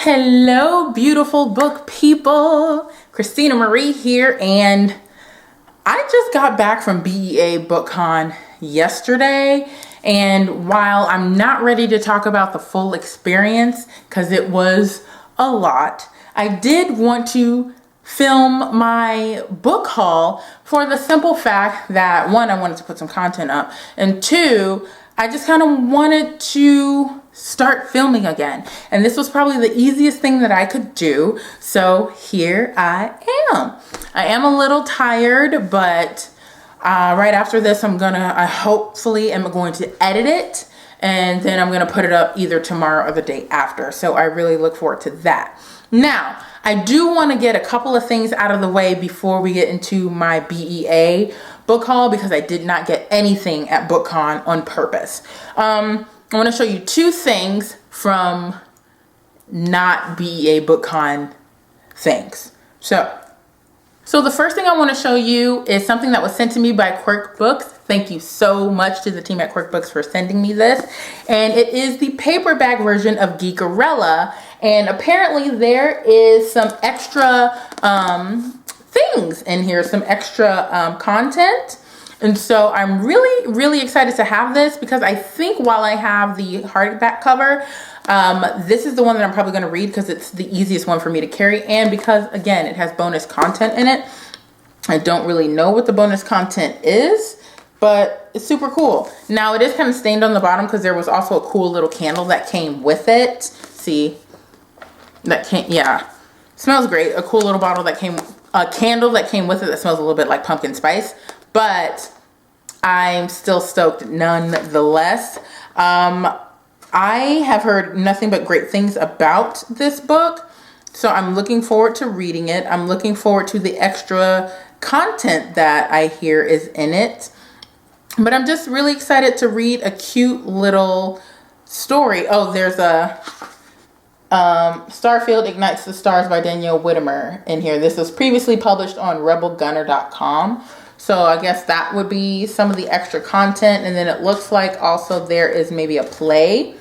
Hello, beautiful book people. Christina Marie here, and I just got back from BEA BookCon yesterday, and while I'm not ready to talk about the full experience because it was a lot, I did want to film my book haul for the simple fact that, one, I wanted to put some content up, and two, I just kind of wanted to start filming again. And this was probably the easiest thing that I could do. So here I am. I am a little tired, but right after this, I hopefully am going to edit it. And then I'm going to put it up either tomorrow or the day after. So I really look forward to that. Now, I do want to get a couple of things out of the way before we get into my BEA book haul, because I did not get anything at BookCon on purpose. I want to show you two things from not BEA BookCon things. So the first thing I want to show you is something that was sent to me by Quirk Books. Thank you so much to the team at Quirk Books for sending me this. And it is the paperback version of Geek Arella. And apparently there is some extra things in here, some extra content. And so I'm really, really excited to have this, because I think while I have the hardback cover, this is the one that I'm probably going to read because it's the easiest one for me to carry. And because, again, it has bonus content in it. I don't really know what the bonus content is, but it's super cool. Now, it is kind of stained on the bottom because there was also a cool little candle that came with it. See? Smells great. A cool little bottle that came, a candle that came with it that smells a little bit like pumpkin spice. But I'm still stoked nonetheless. I have heard nothing but great things about this book, so I'm looking forward to reading it. I'm looking forward to the extra content that I hear is in it. But I'm just really excited to read a cute little story. Oh, there's a Starfield Ignites the Stars by Danielle Whittemer in here. This was previously published on rebelgunner.com. So I guess that would be some of the extra content. And then it looks like also there is maybe a play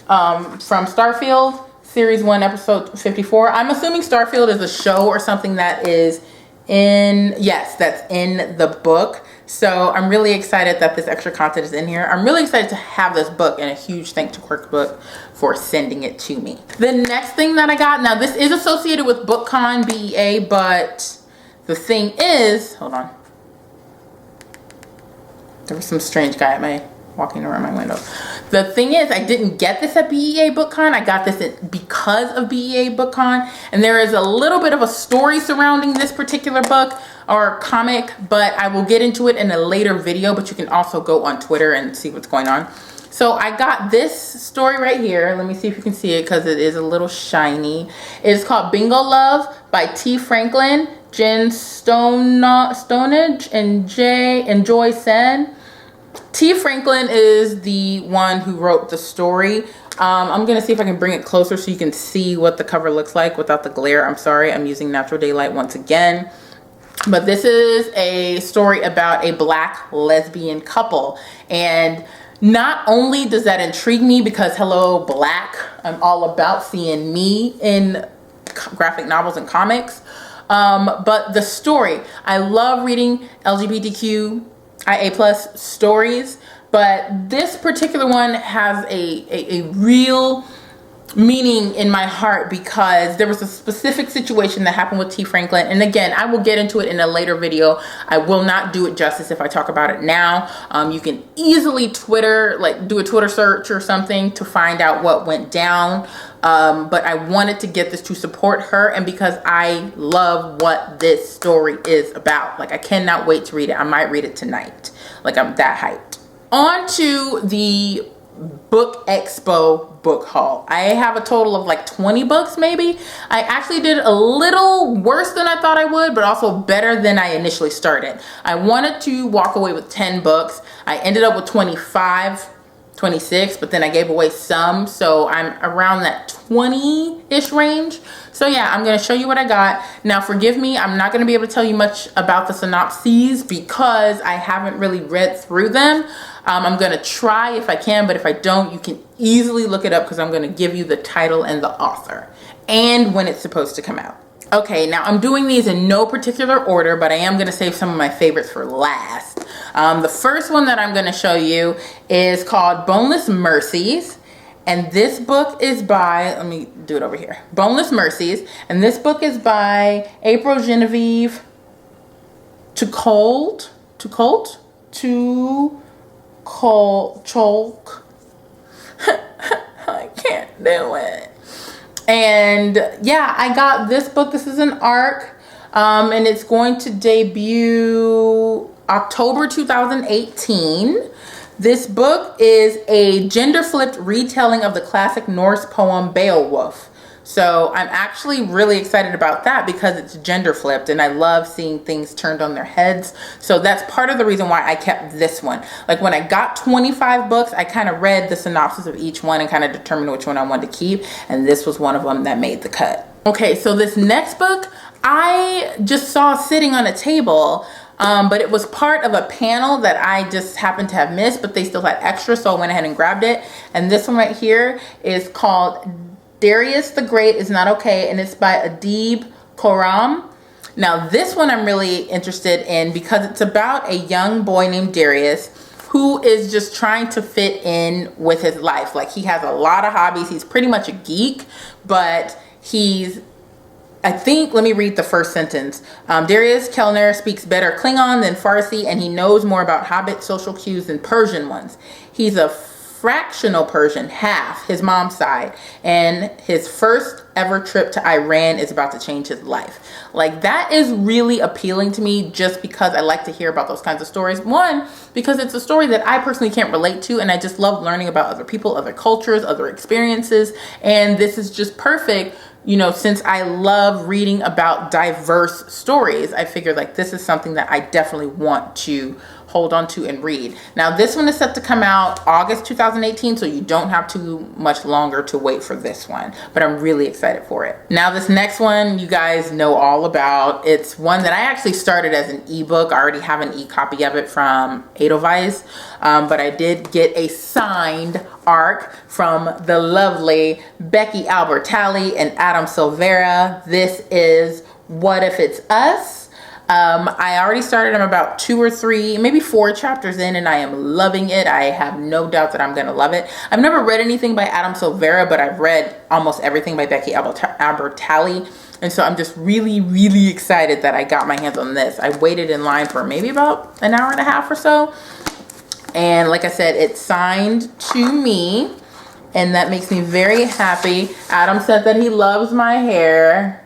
from Starfield, Series 1, Episode 54. I'm assuming Starfield is a show or something that is that's in the book. So I'm really excited that this extra content is in here. I'm really excited to have this book, and a huge thank to Quirk Book for sending it to me. The next thing that I got, now this is associated with BookCon BEA, but the thing is, hold on. There was some strange guy walking around my window. The thing is, I didn't get this at BEA BookCon. I got this because of BEA BookCon. And there is a little bit of a story surrounding this particular book or comic, but I will get into it in a later video. But you can also go on Twitter and see what's going on. So I got this story right here. Let me see if you can see it because it is a little shiny. It's called Bingo Love by T. Franklin, Jen Stonage, and Joy Sen. T. Franklin is the one who wrote the story. I'm going to see if I can bring it closer so you can see what the cover looks like without the glare. I'm sorry, I'm using natural daylight once again. But this is a story about a Black lesbian couple. And not only does that intrigue me because, hello, Black, I'm all about seeing me in graphic novels and comics. But the story, I love reading LGBTQIA+ stories, but this particular one has a real meaning in my heart because there was a specific situation that happened with T. Franklin. And again, I will get into it in a later video. I will not do it justice if I talk about it now. You can easily do a Twitter search or something to find out what went down. But I wanted to get this to support her, and because I love what this story is about. Like, I cannot wait to read it. I might read it tonight. Like, I'm that hyped. On to the Book Expo book haul. I have a total of like 20 books maybe. I actually did a little worse than I thought I would, but also better than I initially started. I wanted to walk away with 10 books. I ended up with 25. 26, but then I gave away some, so I'm around that 20-ish range. So yeah, I'm going to show you what I got. Now forgive me, I'm not going to be able to tell you much about the synopses because I haven't really read through them. I'm going to try if I can, but if I don't, you can easily look it up because I'm going to give you the title and the author and when it's supposed to come out. Okay, now I'm doing these in no particular order, but I am going to save some of my favorites for last. The first one that I'm going to show you is called Boneless Mercies. And this book is by, let me do it over here. Boneless Mercies. And this book is by April Genevieve Cholk. I can't do it. And yeah, I got this book. This is an ARC, and it's going to debut October 2018. This book is a gender-flipped retelling of the classic Norse poem Beowulf. So I'm actually really excited about that because it's gender flipped and I love seeing things turned on their heads. So that's part of the reason why I kept this one. Like when I got 25 books, I kind of read the synopsis of each one and kind of determined which one I wanted to keep. And this was one of them that made the cut. Okay, so this next book I just saw sitting on a table, but it was part of a panel that I just happened to have missed, but they still had extra, so I went ahead and grabbed it. And this one right here is called Darius the Great Is Not Okay, and it's by Adib Khorram. Now this one I'm really interested in because it's about a young boy named Darius who is just trying to fit in with his life. Like he has a lot of hobbies. He's pretty much a geek, but I think, let me read the first sentence. Darius Kellner speaks better Klingon than Farsi, and he knows more about Hobbit social cues than Persian ones. He's a fractional Persian, half his mom's side, and his first ever trip to Iran is about to change his life. Like that is really appealing to me just because I like to hear about those kinds of stories. One, because it's a story that I personally can't relate to, and I just love learning about other people, other cultures, other experiences, and this is just perfect. You know, since I love reading about diverse stories, I figured like this is something that I definitely want to hold on to and read. Now this one is set to come out August 2018, so you don't have too much longer to wait for this one, but I'm really excited for it. Now this next one you guys know all about. It's one that I actually started as an ebook. I already have an e-copy of it from Edelweiss, but I did get a signed ARC from the lovely Becky Albertalli and Adam Silvera. This is What If It's Us? I already started. I'm about 2 or 3, maybe 4 chapters in, and I am loving it. I have no doubt that I'm going to love it. I've never read anything by Adam Silvera, but I've read almost everything by Becky Albertalli. And so I'm just really, really excited that I got my hands on this. I waited in line for maybe about an hour and a half or so. And like I said, it's signed to me, and that makes me very happy. Adam said that he loves my hair.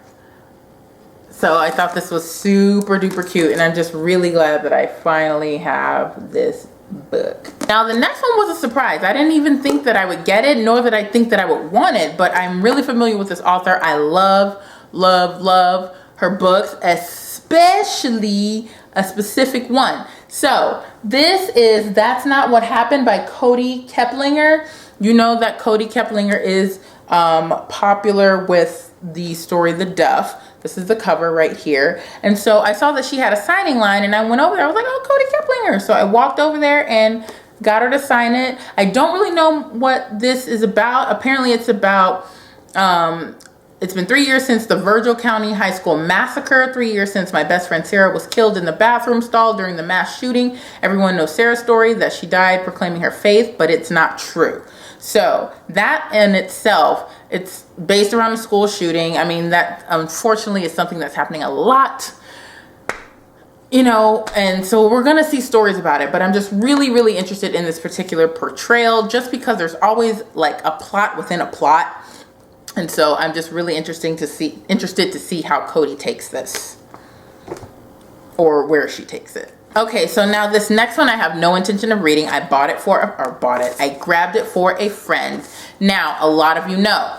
So I thought this was super duper cute, and I'm just really glad that I finally have this book. Now the next one was a surprise. I didn't even think that I would get it, nor that I think that I would want it, but I'm really familiar with this author. I love, love, love her books, especially a specific one. So this is That's Not What Happened by Cody Keplinger. You know that Cody Keplinger is popular with the story The Duff. This is the cover right here. And so I saw that she had a signing line, and I went over there. I was like, oh, Cody Keplinger. So I walked over there and got her to sign it. I don't really know what this is about. Apparently it's about, it's been 3 years since the Virgil County High School massacre, 3 years since my best friend Sarah was killed in the bathroom stall during the mass shooting. Everyone knows Sarah's story, that she died proclaiming her faith, but it's not true. So that in itself, it's based around the school shooting. I mean, that unfortunately is something that's happening a lot, you know, and so we're going to see stories about it, but I'm just really, really interested in this particular portrayal just because there's always like a plot within a plot. And so I'm just really interested to see how Cody takes this, or where she takes it. Okay, so now this next one I have no intention of reading. I I grabbed it for a friend. Now, a lot of you know,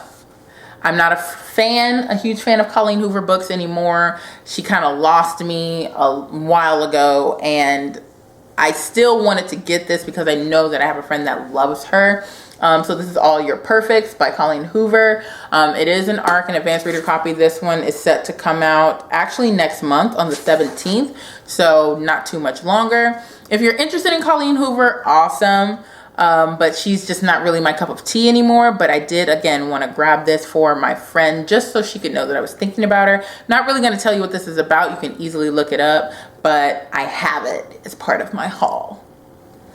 I'm not a huge fan of Colleen Hoover books anymore. She kind of lost me a while ago, and I still wanted to get this because I know that I have a friend that loves her. So this is All Your Perfects by Colleen Hoover. It is an ARC and advanced reader copy. This one is set to come out actually next month on the 17th. So not too much longer. If you're interested in Colleen Hoover, awesome. But she's just not really my cup of tea anymore. But I did, again, want to grab this for my friend just so she could know that I was thinking about her. Not really going to tell you what this is about. You can easily look it up. But I have it as part of my haul.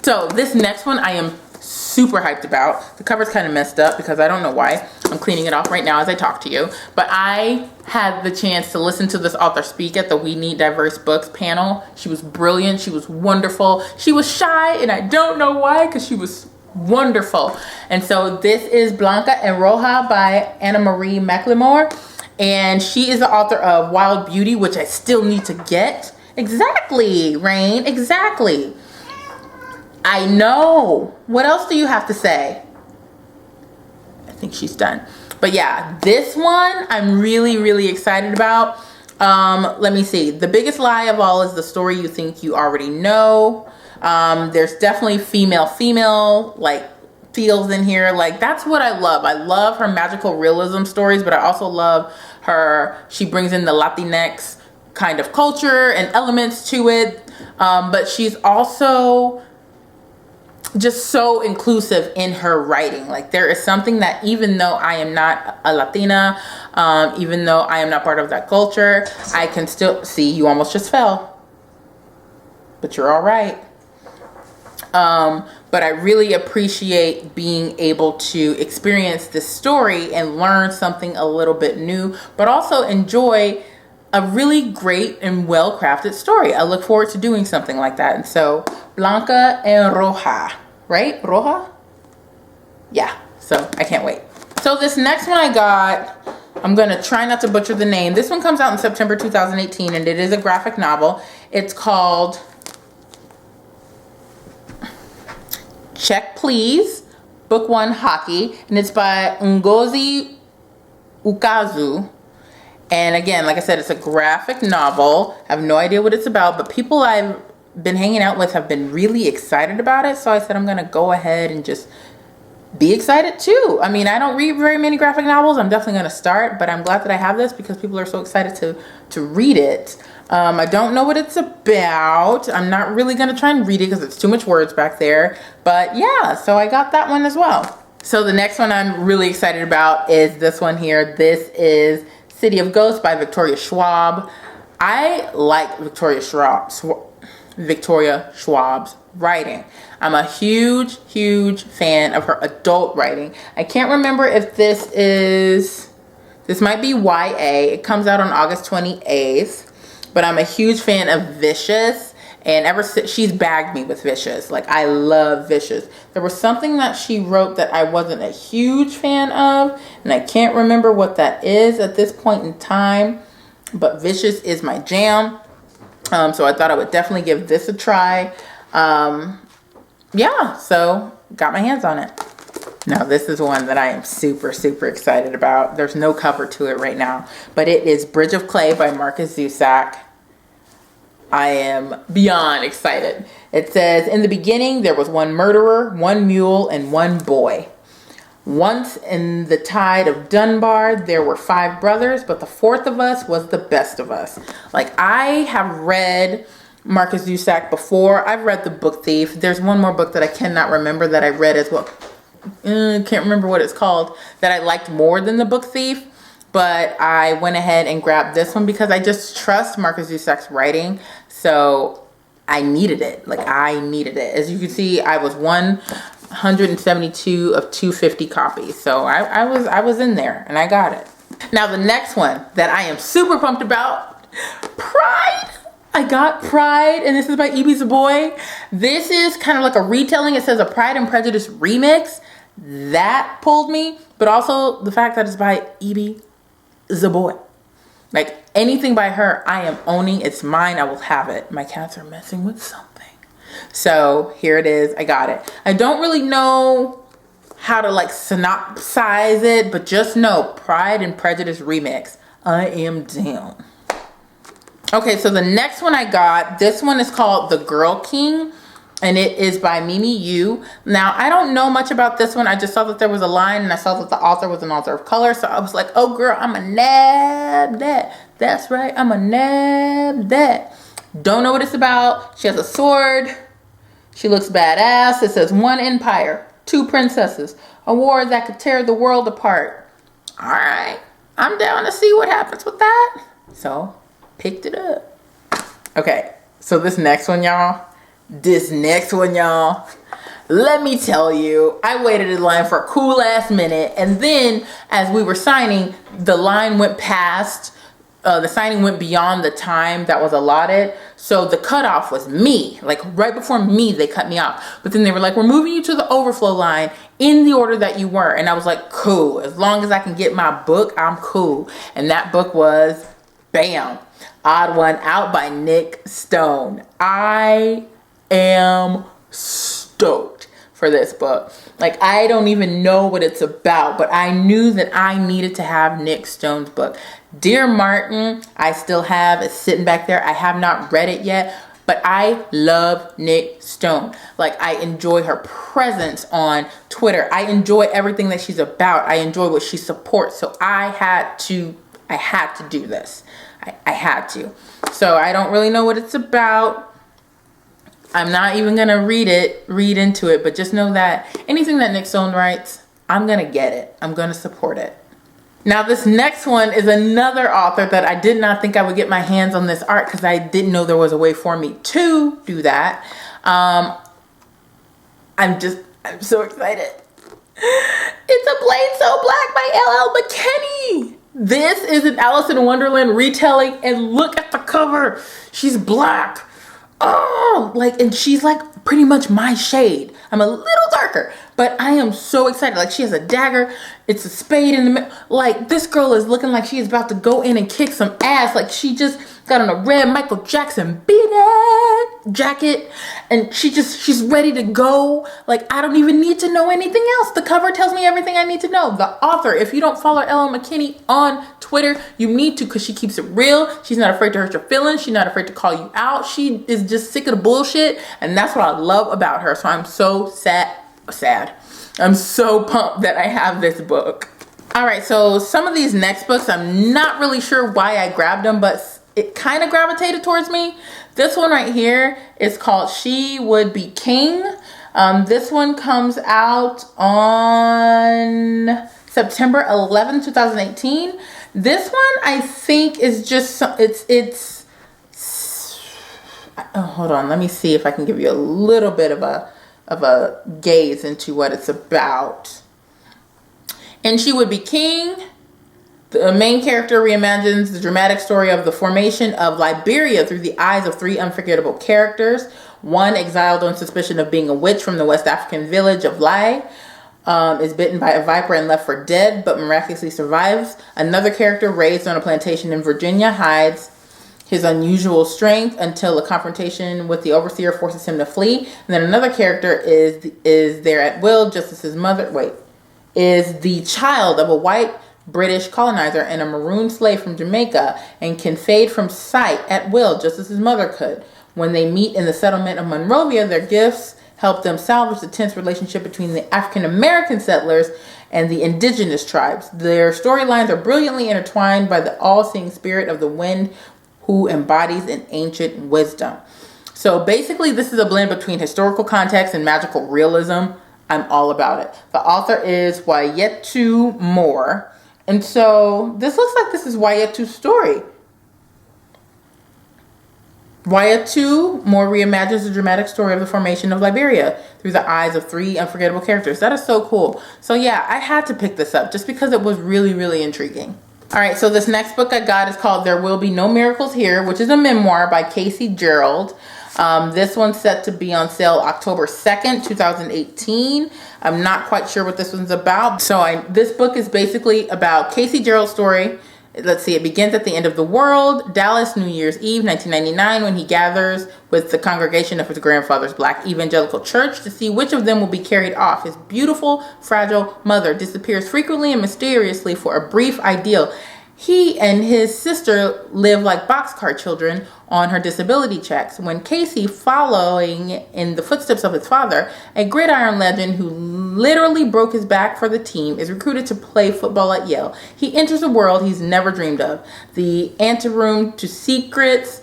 So this next one I am super hyped about. The cover's kind of messed up because I don't know why. I'm cleaning it off right now as I talk to you. But I had the chance to listen to this author speak at the We Need Diverse Books panel. She was brilliant. She was wonderful. She was shy, and I don't know why, because she was wonderful. And so this is Blanca and Roja by Anna Marie McLemore. And she is the author of Wild Beauty, which I still need to get. Exactly, Rain, exactly. I know. What else do you have to say? I think she's done. But yeah, this one I'm really, really excited about. Let me see. The biggest lie of all is the story you think you already know. There's definitely female like feels in here. Like, that's what I love. I love her magical realism stories, but I also love she brings in the Latinx kind of culture and elements to it. But she's also just so inclusive in her writing. Like, there is something that, even though I am not a Latina, even though I am not part of that culture, I can still see, you almost just fell, but you're all right. But I really appreciate being able to experience this story and learn something a little bit new, but also enjoy a really great and well-crafted story. I look forward to doing something like that. And so Blanca and Roja, right? Roja? Yeah, so I can't wait. So this next one I got, I'm gonna try not to butcher the name. This one comes out in September 2018, and it is a graphic novel. It's called Check Please, Book 1 Hockey, and it's by Ngozi Ukazu. And again, like I said, it's a graphic novel. I have no idea what it's about, but people I've been hanging out with have been really excited about it. So I said I'm going to go ahead and just be excited too. I mean, I don't read very many graphic novels. I'm definitely going to start, but I'm glad that I have this because people are so excited to read it. I don't know what it's about. I'm not really going to try and read it because it's too much words back there. But yeah, so I got that one as well. So the next one I'm really excited about is this one here. This is City of Ghosts by Victoria Schwab. I like Victoria Schwab's writing. I'm a huge fan of her adult writing. I can't remember if this might be YA. It comes out on August 28th, but I'm a huge fan of Vicious, and ever since she's bagged me with Vicious. Like, I love Vicious. There was something that she wrote that I wasn't a huge fan of, and I can't remember what that is at this point in time, but Vicious is my jam. So I thought I would definitely give this a try. Yeah, so got my hands on it. Now this is one that I am super excited about. There's no cover to it right now, but it is Bridge of Clay by Marcus Zusak. I am beyond excited. It says, in the beginning, there was one murderer, one mule, and one boy. Once in the tide of Dunbar, there were 5 brothers, but the 4th of us was the best of us. Like, I have read Marcus Zusak before. I've read The Book Thief. There's one more book that I cannot remember that I read as well. Can't remember what it's called, that I liked more than The Book Thief. But I went ahead and grabbed this one because I just trust Marcus Zusak's writing. So I needed it. Like, I needed it. As you can see, I was 172 of 250 copies. So I was in there and I got it. Now the next one that I am super pumped about, Pride. I got Pride, and this is by Ibiza Boy. This is kind of like a retelling. It says a Pride and Prejudice remix. That pulled me, but also the fact that it's by Ibiza Boy. Like, anything by her, I am owning. It's mine. I will have it. My cats are messing with something. So here it is. I got it. I don't really know how to like synopsize it, but just know Pride and Prejudice remix. I am down. Okay, so the next one I got, this one is called The Girl King. and it is by Mimi Yu. Now, I don't know much about this one. I just saw that there was a line, and I saw that the author was an author of color. So I was like, oh, girl, I'm a nab that. That's right. I'm a nab that. Don't know what it's about. She has a sword. She looks badass. It says 1 empire, 2 princesses, a war that could tear the world apart. All right. I'm down to see what happens with that. So, picked it up. Okay. So this next one, y'all. Let me tell you, I waited in line for a cool ass minute, and then as we were signing, the line went past, the signing went beyond the time that was allotted, so the cutoff was me. Like right before me, they cut me off. But then they were like, we're moving you to the overflow line in the order that you were. And I was like, cool, as long as I can get my book, I'm cool. And that book was, bam, Odd One Out by Nick Stone. I am stoked for this book. Like, I don't even know what it's about, but I knew that I needed to have Nick Stone's book. Dear Martin, I still have it sitting back there. I have not read it yet, but I love Nick Stone. Like, I enjoy her presence on Twitter. I enjoy everything that she's about. I enjoy what she supports. So I had to do this. I had to. So I don't really know what it's about. I'm not even going to read into it, but just know that anything that Nick Stone writes, I'm going to get it. I'm going to support it. Now, this next one is another author that I did not think I would get my hands on this art because I didn't know there was a way for me to do that. I'm so excited. It's A Blade So Black by L.L. McKinney. This is an Alice in Wonderland retelling, and look at the cover. She's black. Oh, like, and she's like pretty much my shade. I'm a little darker, but I am so excited. Like, she has a dagger. It's a spade in the middle. Like, this girl is looking like she is about to go in and kick some ass. Like, she just got on a red Michael Jackson beat-it jacket, and she's ready to go. Like, I don't even need to know anything else. The cover tells me everything I need to know. The author, if you don't follow L.L. McKinney on Twitter, you need to, because she keeps it real. She's not afraid to hurt your feelings. She's not afraid to call you out. She is just sick of the bullshit, and that's what I love about her. So I'm so sad. I'm so pumped that I have this book. All right, so some of these next books, I'm not really sure why I grabbed them, but it kind of gravitated towards me. This one right here is called She Would Be King. This one comes out on September 11, 2018. This one I think is just, hold on, let me see if I can give you a little bit of a gaze into what it's about. And She Would Be King, the main character reimagines the dramatic story of the formation of Liberia through the eyes of 3 unforgettable characters. One, exiled on suspicion of being a witch from the West African village of Lai, is bitten by a viper and left for dead, but miraculously survives. Another character, raised on a plantation in Virginia, hides his unusual strength until a confrontation with the overseer forces him to flee. And then another character is there at will, just as his mother, is the child of a white British colonizer and a maroon slave from Jamaica, and can fade from sight at will, just as his mother could. When they meet in the settlement of Monrovia, their gifts help them salvage the tense relationship between the African-American settlers and the indigenous tribes. Their storylines are brilliantly intertwined by the all-seeing spirit of the wind, who embodies an ancient wisdom. So basically, this is a blend between historical context and magical realism. I'm all about it. The author is Wayetu Moore. And so this looks like this is Wayetu's story. Wayetu Moore reimagines the dramatic story of the formation of Liberia through the eyes of 3 unforgettable characters. That is so cool. So yeah, I had to pick this up just because it was really, really intriguing. All right, so this next book I got is called There Will Be No Miracles Here, which is a memoir by Casey Gerald. This one's set to be on sale October 2nd, 2018. I'm not quite sure what this one's about. So this book is basically about Casey Gerald's story. Let's see, it begins at the end of the world, Dallas, New Year's Eve, 1999, when he gathers with the congregation of his grandfather's black evangelical church to see which of them will be carried off. His beautiful, fragile mother disappears frequently and mysteriously for a brief ideal. He and his sister live like boxcar children on her disability checks. When Casey, following in the footsteps of his father, a gridiron legend who literally broke his back for the team, is recruited to play football at Yale, he enters a world he's never dreamed of. The anteroom to secrets,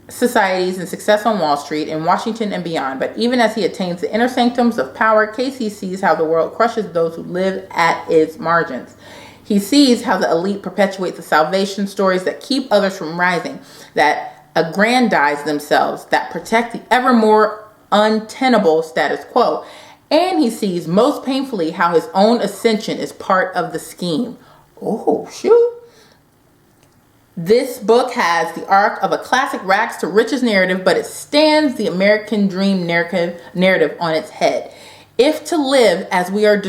societies, and success on Wall Street, in Washington and beyond. But even as he attains the inner sanctums of power, Casey sees how the world crushes those who live at its margins. He sees how the elite perpetuate the salvation stories that keep others from rising, that aggrandize themselves, that protect the ever more untenable status quo. And he sees most painfully how his own ascension is part of the scheme. Oh, shoot. This book has the arc of a classic rags to riches narrative, but it stands the American dream narrative on its head. If to live as we are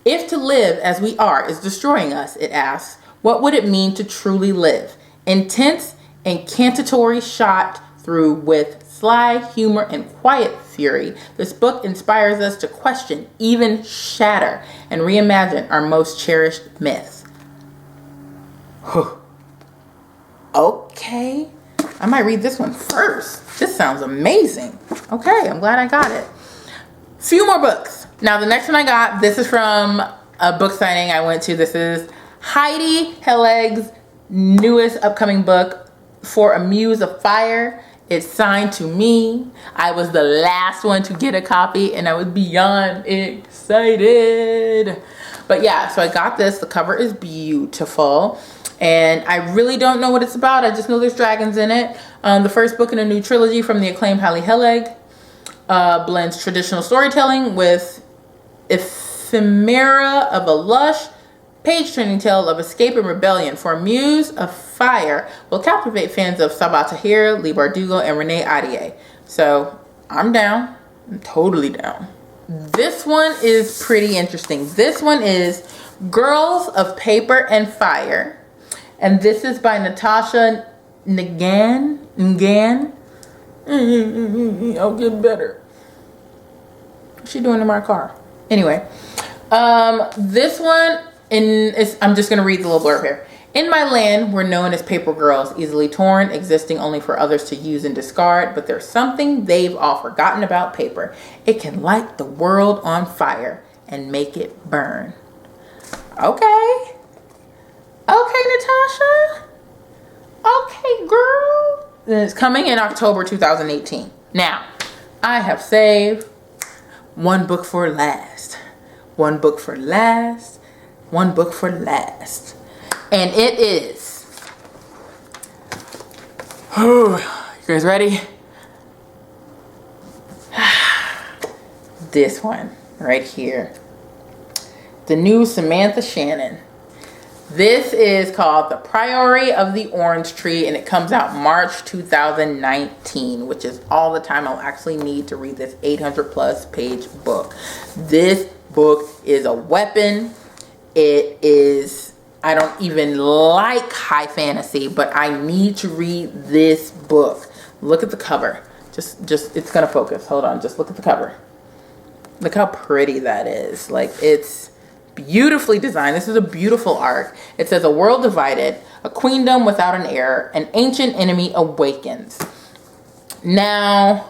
If to live as we are is destroying us, it asks, what would it mean to truly live? Intense, incantatory, shot through with sly humor and quiet fury, this book inspires us to question, even shatter, and reimagine our most cherished myths. Okay, I might read this one first. This sounds amazing. Okay, I'm glad I got it. Few more books. Now, the next one I got, this is from a book signing I went to. This is Heidi Helleg's newest upcoming book, For a Muse of Fire. It's signed to me. I was the last one to get a copy, and I was beyond excited. But yeah, so I got this. The cover is beautiful, and I really don't know what it's about. I just know there's dragons in it. The first book in a new trilogy from the acclaimed Heidi Helleg. Blends traditional storytelling with ephemera of a lush, page-turning tale of escape and rebellion. For a Muse of Fire will captivate fans of Sabaa Tahir, Leigh Bardugo, and Renee Ahdieh. So I'm down. I'm totally down. This one is pretty interesting. This one is Girls of Paper and Fire, and this is by Natasha Ngan. I'll get better. What's she doing in my car? Anyway, this one I'm just gonna read the little blurb here. In my land, we're known as paper girls, easily torn, existing only for others to use and discard. But there's something they've all forgotten about paper. It can light the world on fire and make it burn. Okay, Natasha. Okay, girl. It's coming in October 2018. Now, I have saved one book for last. One book for last. One book for last. And it is... you guys ready? This one right here. The new Samantha Shannon. This is called The Priory of the Orange Tree, and it comes out March 2019, which is all the time I'll actually need to read this 800+ page book. This book is a weapon. It is, I don't even like high fantasy, but I need to read this book. Look at the cover. Just it's gonna focus. Hold on, just look at the cover. Look how pretty that is. Like, it's beautifully designed. This is a beautiful arc. It says, a world divided, a queendom without an heir, an ancient enemy awakens. Now,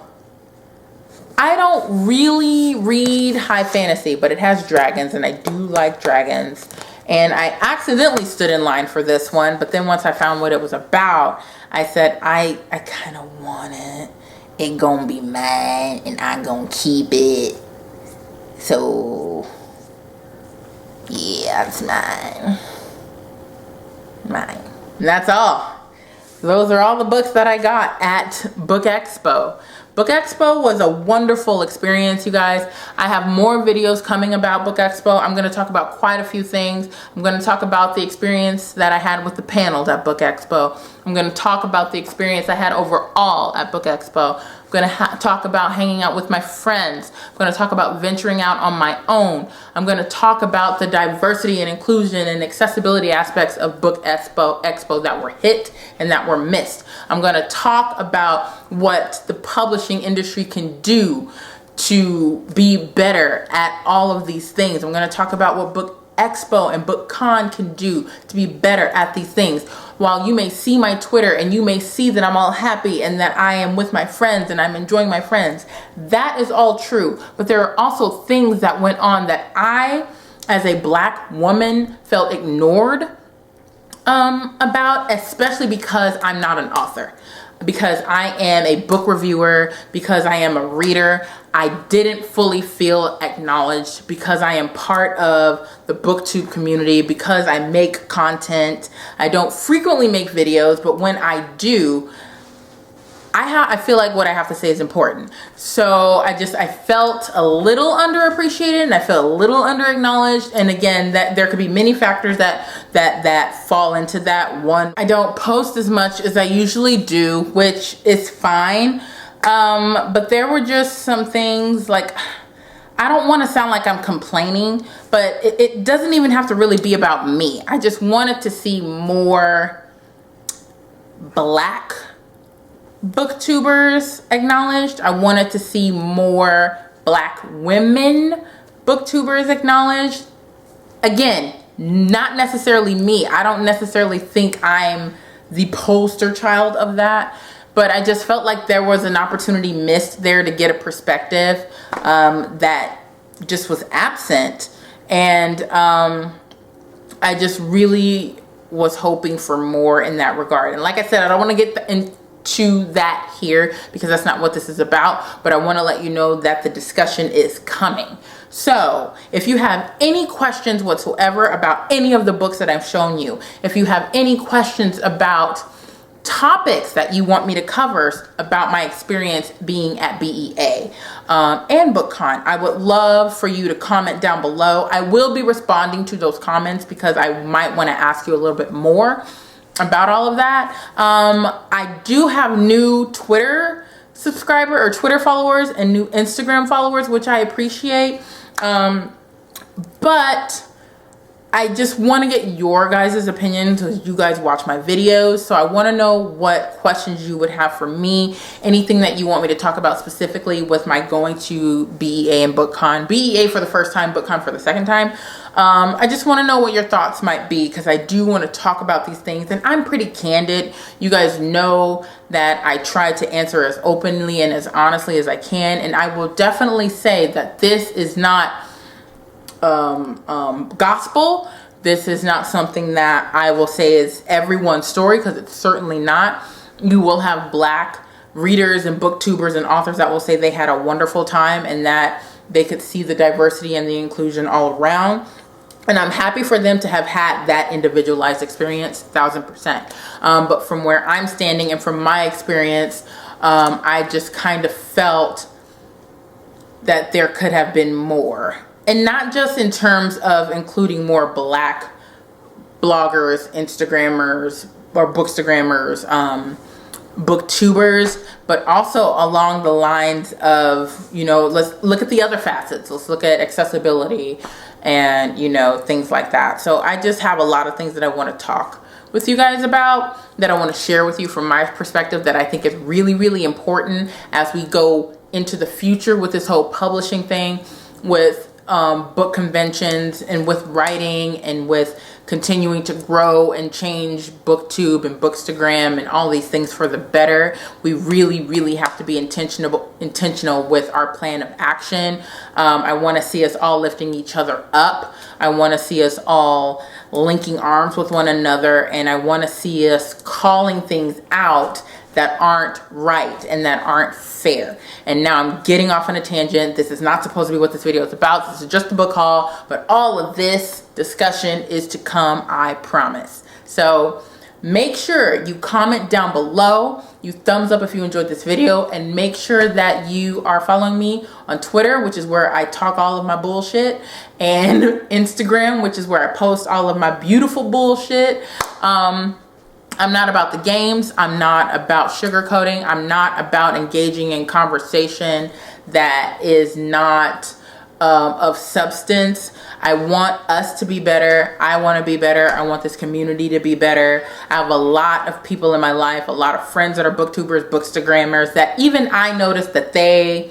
I don't really read high fantasy, but it has dragons, and I do like dragons. And I accidentally stood in line for this one, but then once I found what it was about, I said, I kind of want it. It gonna be mine, and I'm gonna keep it. So... yeah, it's mine. And that's all. Those are all the books that I got at Book Expo. Book Expo was a wonderful experience, you guys. I have more videos coming about Book Expo. I'm going to talk about quite a few things. I'm going to talk about the experience that I had with the panels at Book Expo. I'm going to talk about the experience I had overall at Book Expo. I'm going to talk about hanging out with my friends. I'm going to talk about venturing out on my own. I'm going to talk about the diversity and inclusion and accessibility aspects of Book Expo that were hit and that were missed. I'm going to talk about what the publishing industry can do to be better at all of these things. I'm going to talk about what Book Expo and BookCon can do to be better at these things. While you may see my Twitter and you may see that I'm all happy and that I am with my friends and I'm enjoying my friends, that is all true. But there are also things that went on that I, as a Black woman, felt ignored about, especially because I'm not an author. Because I am a book reviewer, because I am a reader, I didn't fully feel acknowledged because I am part of the booktube community, because I make content. I don't frequently make videos, but when I do, I feel like what I have to say is important. So I felt a little underappreciated and I felt a little under-acknowledged. And again, that there could be many factors that fall into that. One, I don't post as much as I usually do, which is fine. But there were just some things, like, I don't want to sound like I'm complaining, but it doesn't even have to really be about me. I just wanted to see more Black booktubers acknowledged. I wanted to see more Black women booktubers acknowledged. Again, not necessarily me. I don't necessarily think I'm the poster child of that, but I just felt like there was an opportunity missed there to get a perspective that just was absent. And I just really was hoping for more in that regard. And like I said, I don't want to get into that here because that's not what this is about, but I want to let you know that the discussion is coming. So if you have any questions whatsoever about any of the books that I've shown you, if you have any questions about topics that you want me to cover about my experience being at BEA and BookCon, I would love for you to comment down below. I will be responding to those comments because I might want to ask you a little bit more about all of that. I do have new Twitter subscriber or Twitter followers and new Instagram followers, which I appreciate. But I just want to get your guys' opinions because you guys watch my videos. So I want to know what questions you would have for me. Anything that you want me to talk about specifically with my going to BEA and BookCon. BEA for the first time, BookCon for the second time. I just want to know what your thoughts might be because I do want to talk about these things. And I'm pretty candid. You guys know that I try to answer as openly and as honestly as I can. And I will definitely say that this is not gospel. This is not something that I will say is everyone's story because it's certainly not. You will have Black readers and booktubers and authors that will say they had a wonderful time and that they could see the diversity and the inclusion all around. And I'm happy for them to have had that individualized experience, 1000%. But from where I'm standing and from my experience, I just kind of felt that there could have been more. And not just in terms of including more Black bloggers, Instagrammers, or bookstagrammers, booktubers, but also along the lines of, you know, let's look at the other facets. Let's look at accessibility and, you know, things like that. So I just have a lot of things that I want to talk with you guys about, that I want to share with you from my perspective, that I think is really, really important as we go into the future with this whole publishing thing, with book conventions and with writing and with continuing to grow and change booktube and bookstagram and all these things for the better. We really, really have to be intentional with our plan of action. I want to see us all lifting each other up. I want to see us all linking arms with one another, and I want to see us calling things out that aren't right and that aren't fair. And now I'm getting off on a tangent. This is not supposed to be what this video is about. This is just a book haul, but all of this discussion is to come, I promise. So make sure you comment down below, you thumbs up if you enjoyed this video, and make sure that you are following me on Twitter, which is where I talk all of my bullshit, and Instagram, which is where I post all of my beautiful bullshit. I'm not about the games. I'm not about sugarcoating. I'm not about engaging in conversation that is not of substance. I want us to be better. I want to be better. I want this community to be better. I have a lot of people in my life, a lot of friends that are booktubers, bookstagrammers, that even I noticed that they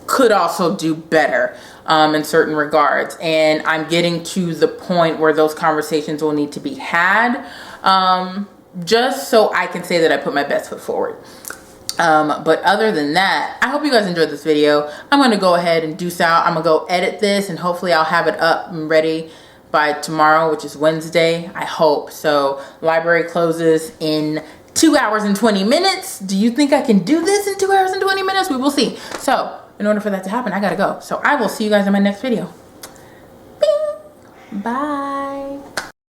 could also do better in certain regards. And I'm getting to the point where those conversations will need to be had, just so I can say that I put my best foot forward. But other than that, I hope you guys enjoyed this video. I'm going to go ahead and deuce out. I'm going to go edit this, and hopefully I'll have it up and ready by tomorrow, which is Wednesday. I hope. So library closes in 2 hours and 20 minutes. Do you think I can do this in 2 hours and 20 minutes? We will see. So in order for that to happen, I gotta go. So I will see you guys in my next video. Bing! Bye.